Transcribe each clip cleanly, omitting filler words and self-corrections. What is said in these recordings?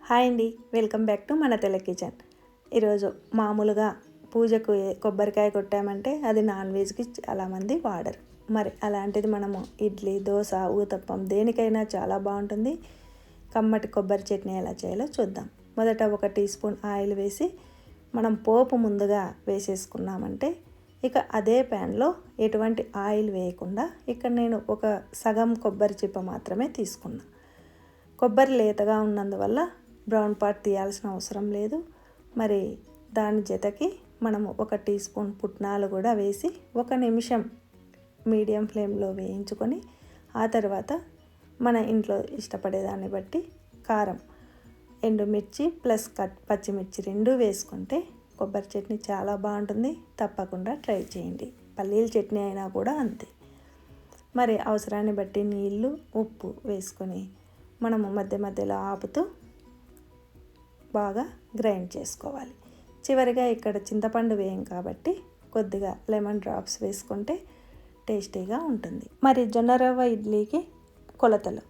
Hi అండి, welcome back to మన తెల్ల కిచెన్. ఈరోజు మామూలుగా పూజకు కొబ్బరికాయ కొట్టామంటే అది నాన్ వెజ్కి చాలామంది వాడరు. మరి అలాంటిది మనము ఇడ్లీ, దోశ, ఊతప్పం దేనికైనా చాలా బాగుంటుంది. కమ్మటి కొబ్బరి చట్నీ ఎలా చేయాలో చూద్దాం. మొదట 1 టీ స్పూన్ ఆయిల్ వేసి మనం పోపు ముందుగా వేసేసుకున్నామంటే ఇక అదే ప్యాన్లో ఎటువంటి ఆయిల్ వేయకుండా ఇక్కడ నేను ఒక సగం కొబ్బరి చిప్ప మాత్రమే తీసుకున్నా. కొబ్బరి లేతగా ఉన్నందువల్ల బ్రౌన్ పార్ట్ తీయాల్సిన అవసరం లేదు. మరి దాని జతకి మనము 1 టీ స్పూన్ పుట్నాలు కూడా వేసి 1 నిమిషం మీడియం ఫ్లేమ్లో వేయించుకొని ఆ తర్వాత మన ఇంట్లో ఇష్టపడేదాన్ని బట్టి కారం, ఎండుమిర్చి ప్లస్ పచ్చిమిర్చి 2 వేసుకుంటే కొబ్బరి చట్నీ చాలా బాగుంటుంది. తప్పకుండా ట్రై చేయండి. పల్లీల చట్నీ అయినా కూడా అంతే. మరి అవసరాన్ని బట్టి నీళ్ళు, ఉప్పు వేసుకొని మనము మధ్య మధ్యలో ఆపుతూ బాగా గ్రైండ్ చేసుకోవాలి. చివరిగా ఇక్కడ చింతపండు వేయం కాబట్టి కొద్దిగా లెమన్ డ్రాప్స్ వేసుకుంటే టేస్టీగా ఉంటుంది. మరి జొన్న రవ్వ ఇడ్లీకి కొలతలు: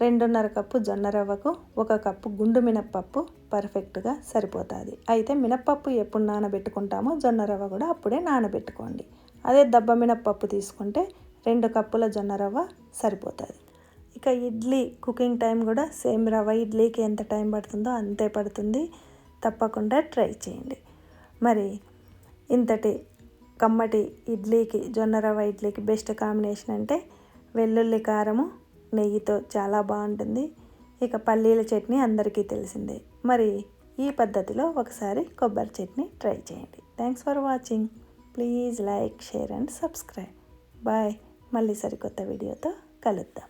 2.5 కప్పు జొన్న రవ్వకు 1 కప్పు గుండు మినప్పప్పు పర్ఫెక్ట్గా సరిపోతుంది. అయితే మినప్పప్పు ఎప్పుడు నానబెట్టుకుంటామో జొన్న రవ్వ కూడా అప్పుడే నానబెట్టుకోండి. అదే దబ్బ మినప్పప్పు తీసుకుంటే 2 కప్పుల జొన్న రవ్వ సరిపోతుంది. ఇక ఇడ్లీ కుకింగ్ టైం కూడా సేమ్ రవ్వ ఇడ్లీకి ఎంత టైం పడుతుందో అంతే పడుతుంది. తప్పకుండా ట్రై చేయండి. మరి ఇంతటి కమ్మటి ఇడ్లీకి, జొన్న రవ్వ ఇడ్లీకి బెస్ట్ కాంబినేషన్ అంటే వెల్లుల్లి కారము నెయ్యితో చాలా బాగుంటుంది. ఇక పల్లీల చట్నీ అందరికీ తెలిసిందే. మరి ఈ పద్ధతిలో ఒకసారి కొబ్బరి చట్నీ ట్రై చేయండి. Thanks for watching. Please like, share and subscribe. Bye. మళ్ళీ సరికొత్త వీడియోతో కలుద్దాం.